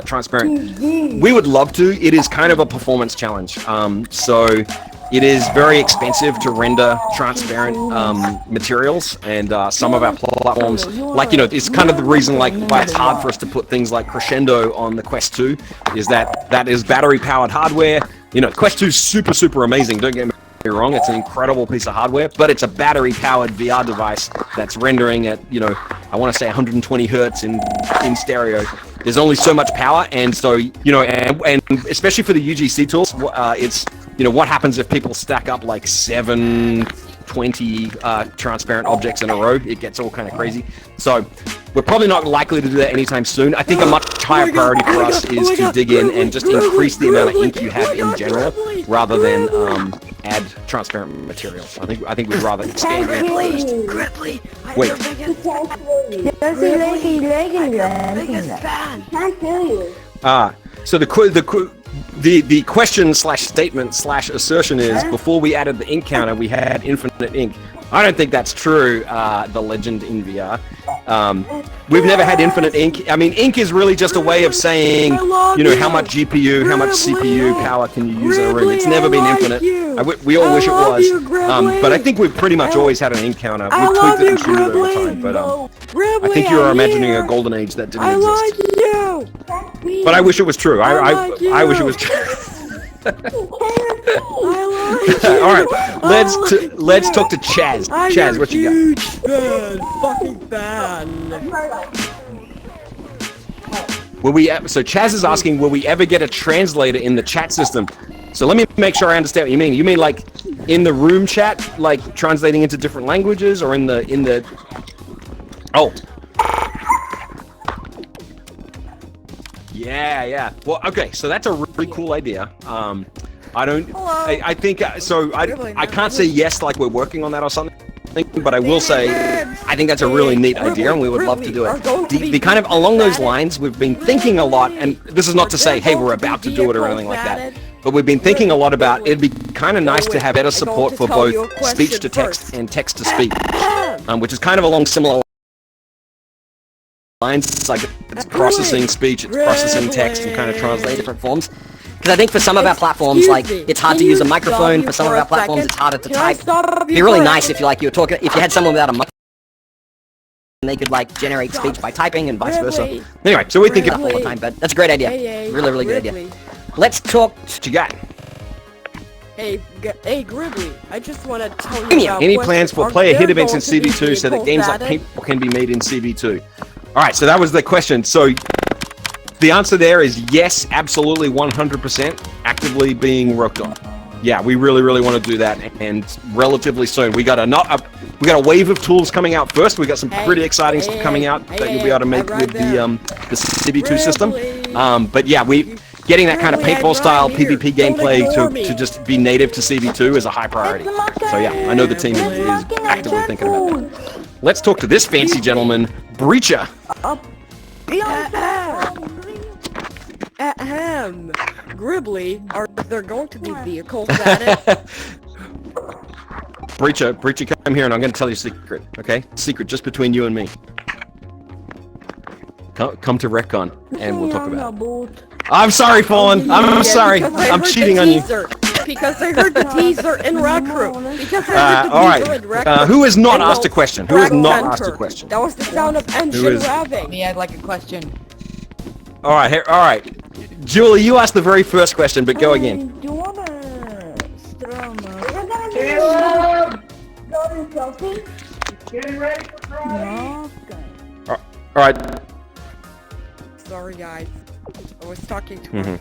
transparent. We would love to. It is kind of a performance challenge. So it is very expensive to render transparent materials, and some of our platforms, like, it's kind of the reason why it's hard for us to put things like Crescendo on the Quest 2, is that is battery-powered hardware. Quest 2 is super amazing. Don't get me wrong, it's an incredible piece of hardware, but it's a battery-powered VR device that's rendering at, I want to say 120 hertz in stereo. There's only so much power, and so, and especially for the UGC tools, it's, what happens if people stack up like 720 transparent objects in a row? It gets all kind of crazy. So we're probably not likely to do that anytime soon. I think a much higher priority for us is to dig in and just increase the amount of ink you have in general, rather than add transparent materials. I think we'd rather expand that first. Wait. So the question/statement/assertion is, before we added the ink counter, we had infinite ink. I don't think that's true, the legend in VR. We've never had infinite ink. I mean, ink is really just a way of saying, how much GPU, how much CPU power can you use in a room. It's never been infinite. We all wish it was. But I think we've pretty much always had an ink counter. We've tweaked it and tuned it over time. But I think you're imagining a golden age that didn't exist. But I wish it was true. I wish it was true. All right, let's talk to Chaz. Chaz, what you got? Huge fan, fucking fan. So Chaz is asking, will we ever get a translator in the chat system? So let me make sure I understand what you mean. You mean like in the room chat, like translating into different languages, or in the? Oh. Yeah. Well, okay. So that's a really cool idea. I think so. I can't say yes, like we're working on that or something, but I will say I think that's a really neat idea, and we would love to do it. The kind of along those lines, we've been thinking a lot, and this is not to say, hey, we're about to do it or anything like that, but we've been thinking a lot about it'd be kind of nice to have better support for both speech to text and text to speech, which is kind of along similar lines. It's like it's processing speech, it's processing text, and kind of translate different forms. Because I think for some of our platforms, like, it's hard to use a microphone. For some of our platforms, it's harder to type. It'd be really nice if you were talking, if you had someone without a microphone, and they could generate speech by typing and vice versa. Anyway, so we think it all the time, but that's a great idea. Really good idea. Let's talk to Guy. Hey, Gribbly, I just want to tell you about any plans for player hit events in CV2 so that games like Paintball can be made in CV2? All right, so that was the question. So the answer there is yes, absolutely, 100%, actively being worked on. Yeah, we really want to do that, and relatively soon. We got a wave of tools coming out first. We got some pretty exciting stuff coming out that you'll be able to make with the CV2 system. But yeah, getting that kind of paintball style PvP gameplay to just be native to CV2 is a high priority. So yeah, I know the team is actively thinking about that. Let's talk to this fancy gentleman, Breacher. Ahem. Gribbly, are there going to be vehicles added? Breacher, come here and I'm going to tell you a secret, okay? Secret just between you and me. Come to Retcon and we'll talk about it. I'm sorry, Fallen. I'm sorry. I'm cheating on you. Because I heard the teaser in Rec Room. All right. Who has not asked a question? Who has not asked a question? That was the sound of engine revving. Me, I'd like a question. All right. Julie, you asked the very first question, but go again. Do you wanna Getting ready for Friday. All right. Sorry, guys. I was talking to her.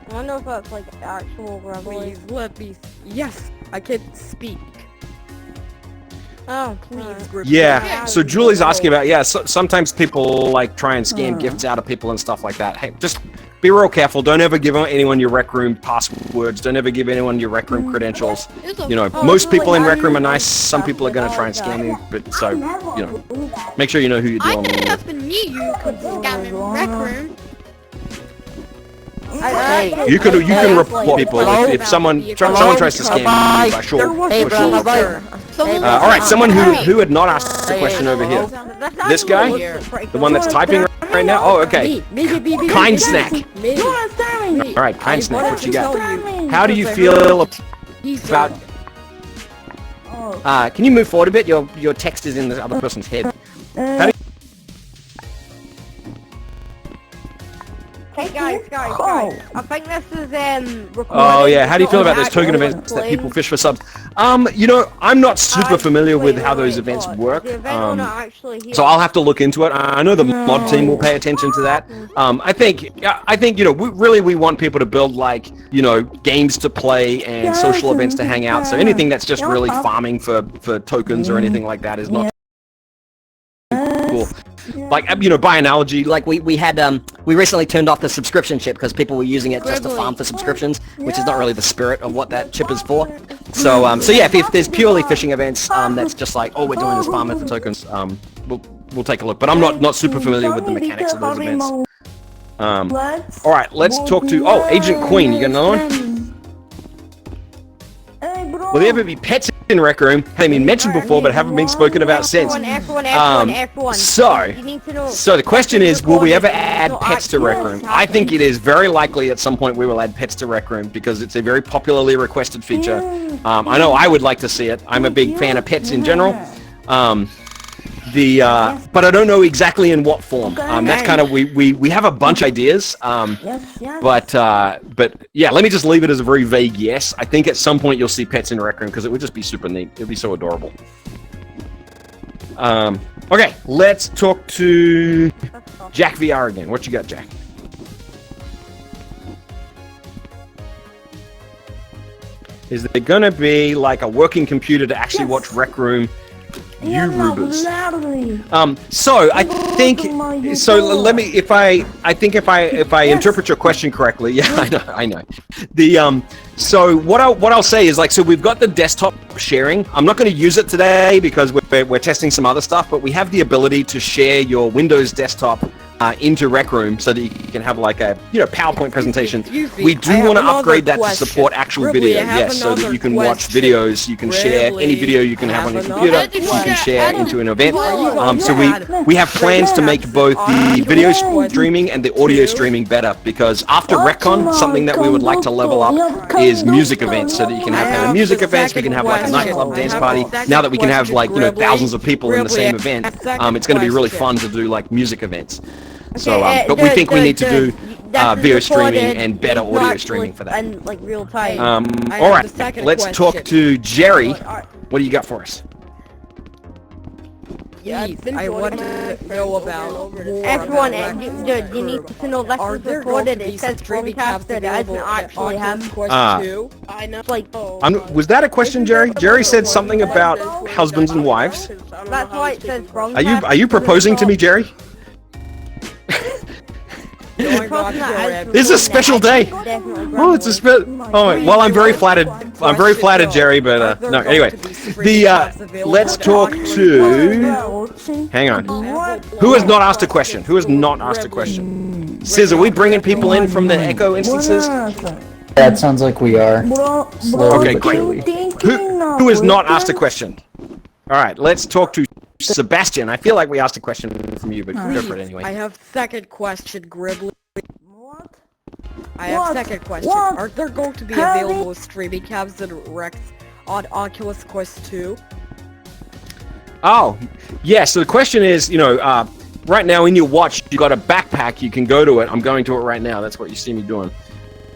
I don't know if that's like actual revelation. Please let me. Yes, I can speak. Oh, Please, group. Yeah. So Julie's asking about sometimes people try and scam gifts out of people and stuff like that. Hey, just be real careful. Don't ever give anyone your Rec Room passwords. Don't ever give anyone your Rec Room credentials. Most people in Rec Room are nice. Some people are going to try and scam you, but make sure you know who you're dealing with. Nothing new you could scam in Rec Room. You can report people if someone tries to scam you. Sure. Someone All right, someone who had not asked the Hey, question over here. That's This guy? actually The one that's typing right now? Oh, okay. Me. Kind snack. Me. You wanna start me? All right, kind I snack, wanted what you to got? tell you. How do you Because I feel He's about... Oh. Can you move forward a bit? Your text is in the other person's head. How do Hey guys, Oh. I think this is recorded. Oh yeah, how do you feel about those Actual token events that play. people fish for subs? You know, I'm not super familiar with how those events work. The event will not actually here. So I'll have to look into it. I know the mod team will pay attention to that. I think you know, we want people to build like, you know, games to play and social events to hang out. So anything that's just really farming for tokens or anything like that is not cool. Like, you know, by analogy, Like we recently turned off the subscription chip because people were using it just to farm for subscriptions, which is not really the spirit of what that chip is for. So yeah, if there's purely fishing events, that's just like, oh, we're doing this farming for tokens, we'll take a look. But I'm not super familiar with the mechanics of those events. All right, let's talk to Agent Queen. You got another one? Hey, bro. Will there ever be pets in Rec Room? Have been mentioned before, but haven't been spoken about since. F1. So, You need to know. So the question is, will we ever add Not pets to actually Rec Room? I think it is very likely at some point we will add pets to Rec Room because it's a very popularly requested feature. I know I would like to see it. I'm a big fan of pets in general. But I don't know exactly in what form. That's kind of we have a bunch of ideas. But yeah, let me just leave it as a very vague yes. I think at some point you'll see pets in Rec Room because it would just be super neat. It'd be so adorable. Okay, let's talk to Jack VR again. What you got, Jack? Is there gonna be like a working computer to actually watch Rec Room? YouTubers. So I think let me if I interpret your question correctly. Yeah, I know. So what I'll say is like, so we've got the desktop sharing. I'm not going to use it today because we're testing some other stuff, but we have the ability to share your Windows desktop into Rec Room so that you can have like a PowerPoint presentation. We do want to upgrade that to support actual video, yes, so that you can watch videos, you can share any video you can have on your computer, you can share into an event. So we have plans to make both the video streaming and the audio streaming better because after RecCon, something that we would like to level up is music events so that you can have kind of music events, we can have like a nightclub dance party. Now that we can have like, thousands of people in the same event, it's going to be really fun to do like music events. So, but we think we need to do video streaming and better audio streaming for that. And like real time. All right, let's talk to Jerry. What do you got for us? I want to know about Everyone, you need to know this Are is there recorded. going to be It says streaming broadcast, tabs it isn't available actually him. I know. Like, Was that a question, Jerry? Jerry said something about husbands and wives. that's why it says Are you proposing to me, Jerry? This is a special day. Oh, it's a well, I'm very flattered. I'm very flattered, Jerry. But no. Anyway, let's talk to. Hang on. Who has not asked a question? Who has not asked a question? Sis, are we bringing people in from the Echo instances? That sounds like we are. Okay, great. Who has not asked a question? All right, let's talk to Sebastian. I feel like we asked a question from you, but go for it anyway. I have second question, Gribbly. What? I have second question. What? Are there going to be Harry? available streaming cabs and Rex on Oculus Quest 2? Oh, yeah. So the question is, right now in your watch, you got a backpack. You can go to it. I'm going to it right now. That's what you see me doing.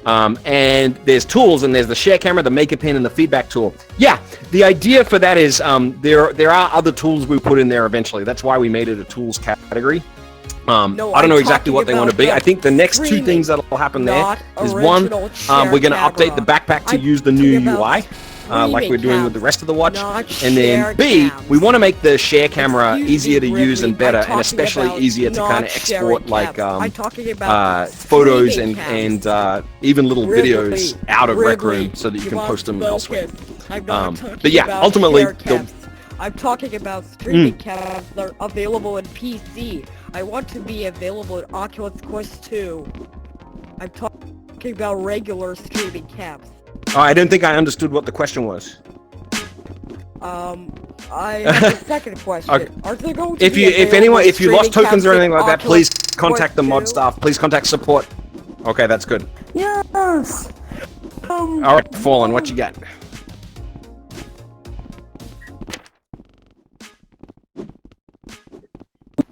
And there's tools, and there's the share camera, the maker pen, and the feedback tool. Yeah, the idea for that is there are other tools we put in there eventually. That's why we made it a tools category. I don't know exactly what they want to be. I think the next two things that'll happen there is one, we're going to update the backpack to use the new UI. Like we're doing with the rest of the watch, and then B, we want to make the share camera easier to use and better, and especially easier to kind of export like photos and even little videos out of Rec Room so that you can post them elsewhere. But yeah, ultimately, I'm talking about streaming cabs that are available in PC. I want to be available in Oculus Quest 2. I'm talking about regular streaming cabs. I don't think I understood what the question was. I have a second question. Okay. Are there going to If be you, if available anyone, if you lost streaming tokens or caps anything in like that, Oculus please contact the mod Quest 2? staff. Please contact support. Okay, that's good. Yes. All right, Fallen, what you got?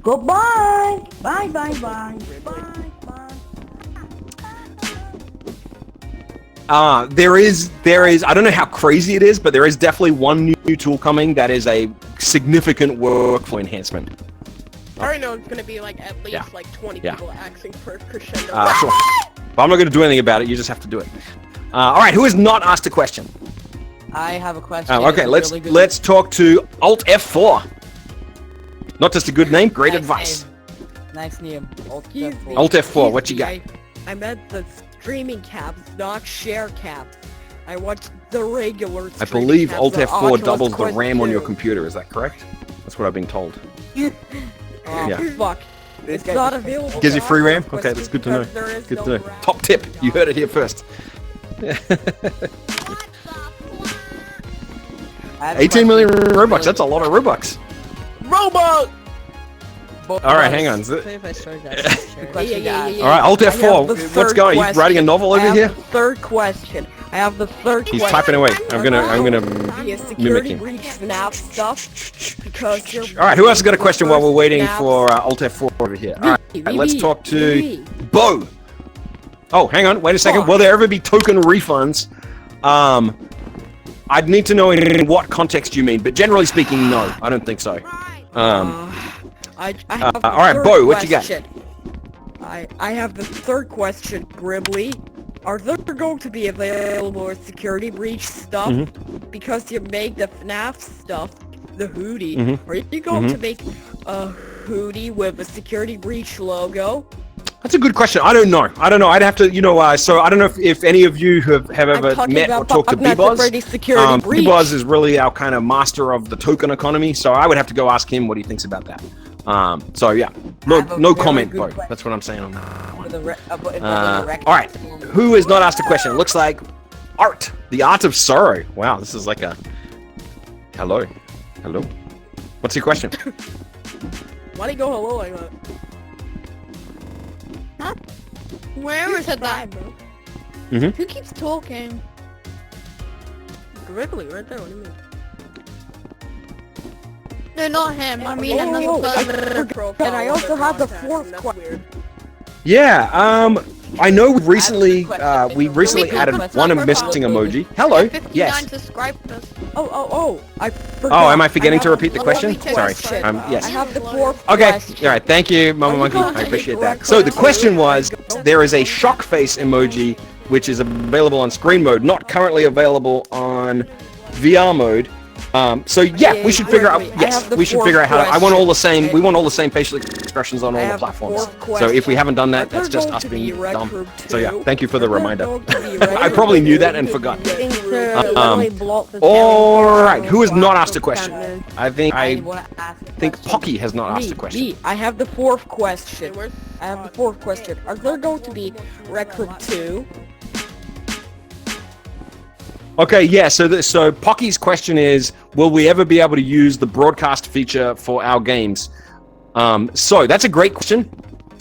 Goodbye. Bye, bye, bye. Bye, bye. There is, I don't know how crazy it is, but there is definitely one new tool coming that is a significant workflow enhancement. I already know it's gonna be like at least Yeah. like 20 Yeah. people asking for crescendo. Sure. But I'm not going to do anything about it. You just have to do it. All right, who has not asked a question? I have a question. Okay, It's a really good- let's talk to Alt F4. Not just a good name, great Nice advice. name. Nice name. Excuse me. Alt F4, what you got? I meant the streaming caps, not share caps. I want the regular I streaming believe caps Alt of F4 Oculus doubles the Quest RAM on your 2. computer. Is that correct? That's what I've been told. Oh, Yeah. fuck. It's not available. Gives you for free RAM? Oculus Okay, Quest that's good to know. because there is Good no to know. RAM. Top tip. You heard it here first. I have a 18 million question. Robux. That's a lot of Robux. Robot! All right, hang on. If I start that, sure. Yeah, yeah, yeah, All right, Alt I have F4. the What's third going? Are you writing a question. novel I over have here? the third question. I have the third He's question. typing away. I'm gonna Be a security him. breach FNAF stuff because you're. All right, who else has got a question while we're waiting FNAF for Alt F4 over here? All right, let's talk to me. Bo. Oh, hang on, wait a second. Will there ever be token refunds? I'd need to know in what context you mean, but generally speaking, no, I don't think so. I have the all right, third Bo, what you got? question. I have the third question, Gribbly. Are there going to be available with security breach stuff? Mm-hmm. Because you make the FNAF stuff, the hoodie. Mm-hmm. Are you going to make a hoodie with a security breach logo? That's a good question. I don't know. I'd have to, so I don't know if any of you have ever talking met or about talked to Five Nights at B-Boz. Freddy's security breach. B-Boz is really our kind of master of the token economy, so I would have to go ask him what he thinks about that. So yeah, I have a no very comment, good Bo. question. That's what I'm saying on that one. With a re- with a All record. right, who has not asked a question? It looks like Art, the Art of Sorrow. Wow, this is like a hello. What's your question? Why do you go hello like that? Wherever said that. bro. Who keeps talking? Gribbly, right there. What do you mean? No, not him. I mean Oh, another I person. forgot. And I also have the fourth question. Yeah, I know we recently question. added What's one up, missing Purple? emoji. Hello. 59 Yes. subscribers. I forgot. Oh, am I forgetting to have repeat the the question? fourth Sorry. question. Yes. I have the fourth Okay. question. All right. Thank you, Mama Are you Monkey. going to I be appreciate that. correct So the with question two? was, there is a shock face emoji which is available on screen mode, not currently available on VR mode. So yeah, we should figure out. wait, I Yes, have the we should fourth figure out how. I want all the same. question. We want all the same facial expressions on I all the have the platforms. fourth So if we question. haven't done that, Are there that's just going us to be being Rec dumb. Room So yeah, 2? thank you for the Are there reminder. going to be Rec I Room probably knew 2? that and forgot. Things to Um, literally block the All sound. right, who has not asked a Can't question? move. I think I want to ask a think question. Pocky has not asked a question. Me. I have the fourth question. I have the fourth question. Are there going to be Rec Room 2? Okay, yeah. So Pocky's question is, will we ever be able to use the broadcast feature for our games? So that's a great question.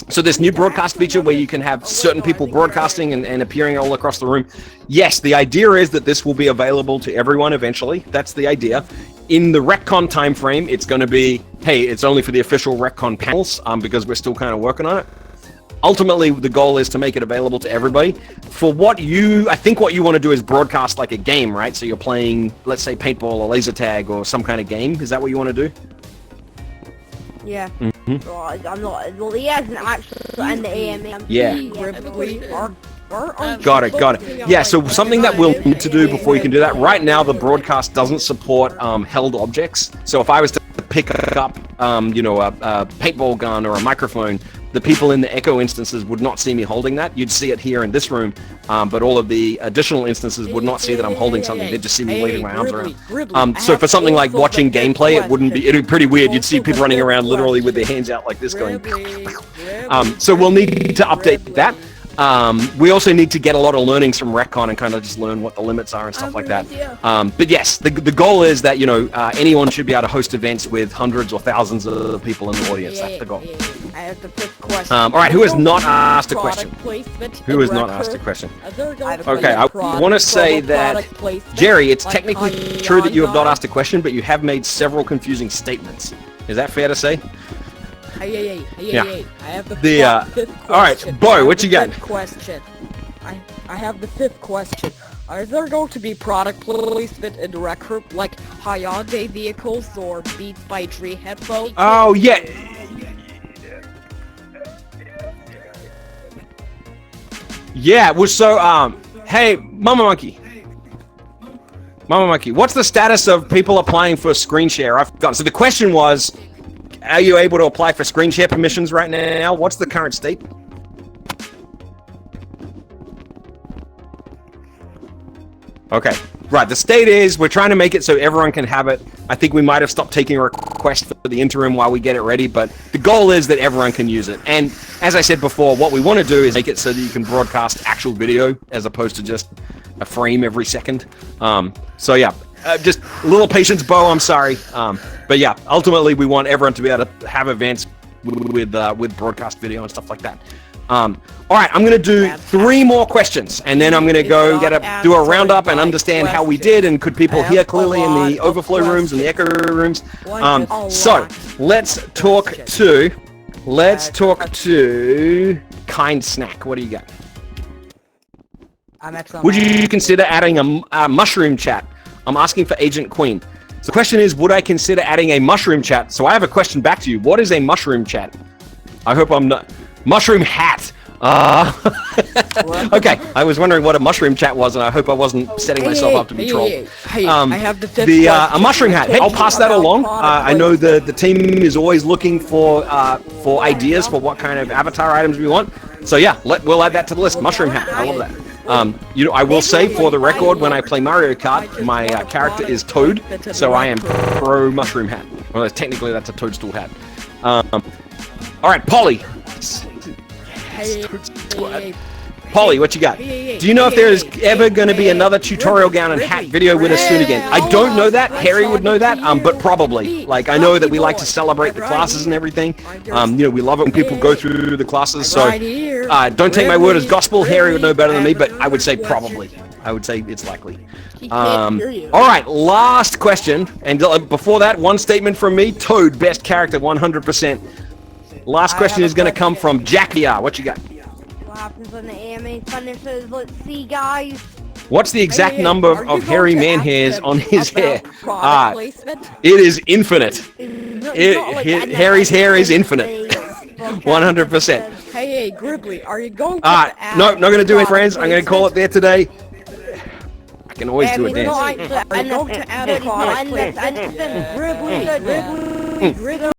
So this new broadcast feature where you can have certain people broadcasting and appearing all across the room. Yes, the idea is that this will be available to everyone eventually. That's the idea. In the RecCon timeframe, it's going to be, hey, it's only for the official RecCon panels because we're still kind of working on it. Ultimately, the goal is to make it available to everybody. For I think what you want to do is broadcast like a game, right? So you're playing, let's say, paintball or laser tag or some kind of game. Is that what you want to do? Yeah. Right, I'm not. Well, he hasn't actually in the AMA. Yeah. Got it. Yeah, so something that we'll need to do before you can do that. Right now, the broadcast doesn't support held objects. So if I was to pick up, a paintball gun or a microphone, the people in the Echo instances would not see me holding that. You'd see it here in this room, but all of the additional instances would not see that I'm holding something. They'd just see me waving my arms around. So for something like watching gameplay, it'd be pretty weird. You'd see people running around literally with their hands out like this going. So we'll need to update that. We also need to get a lot of learnings from Retcon and kind of just learn what the limits are and stuff like that. But yes, the goal is that, you know, anyone should be able to host events with hundreds or thousands of people in the audience. That's the goal. I have the fifth question. All right, who has not asked a Product question? placement Who has and not asked a record. question? Okay, I want to say that, Jerry, it's technically true that you have not asked a question, but you have made several confusing statements. Is that fair to say? Hey, Yeah. I have the fifth question. All right, Bo, what you got? Fifth question. I have the fifth question. Are there going to be product placement in record like Hyundai vehicles or Beats by Dre headphones? Oh, yeah. Yeah, well, so, hey, Mama Monkey, what's the status of people applying for screen share? I've forgotten. So the question was, are you able to apply for screen share permissions right now? What's the current state? Okay, right. The state is we're trying to make it so everyone can have it. I think we might have stopped taking requests for the interim while we get it ready, but the goal is that everyone can use it. And as I said before, what we want to do is make it so that you can broadcast actual video as opposed to just a frame every second. So yeah, just a little patience, Bo. I'm sorry, but yeah, ultimately we want everyone to be able to have events with broadcast video and stuff like that. All right, I'm going to do 3 more questions, and then I'm going to go do a roundup and understand how we did, and could people hear clearly in the overflow rooms and the echo rooms. So let's talk to Kind Snack. What do you got? I'm excellent. Would you consider adding a mushroom chat? I'm asking for Agent Queen. So the question is, would I consider adding a mushroom chat? So I have a question back to you. What is a mushroom chat? I hope I'm not... Mushroom hat. Okay, I was wondering what a mushroom chat was, and I hope I wasn't setting myself up to be trolled. I have the fifth question. A mushroom hat. Hey, I'll pass that along. I know the team is always looking for ideas for what kind of avatar items we want. So yeah, we'll add that to the list. Mushroom hat. I love that. You know, I will say for the record, when I play Mario Kart, my character is Toad, so I am pro mushroom hat. Well, technically that's a toadstool hat. All right, Polly. Polly, what you got? Do you know if there's ever going to be another tutorial gown and hat video with us soon again? I don't know that. Harry would know that, but probably. Like, I know that we like to celebrate the classes and everything. You know, we love it when people go through the classes. So, don't take my word as gospel. Harry would know better than me, but I would say probably. I would say it's likely. All right, last question. And before that, one statement from me. Toad, best character, 100%. Last question is going to come from Jackie R. What you got? What happens when the AMA finishes? Let's see, guys. What's the exact number of hairy man hairs on his hair? It is infinite. Harry's hair is infinite. 100%. Hey, Gribbly, are you going to no, not going to do it, friends. I'm going to call it there today. I can always do a dance. Are you going to add a product placement? Gribbly.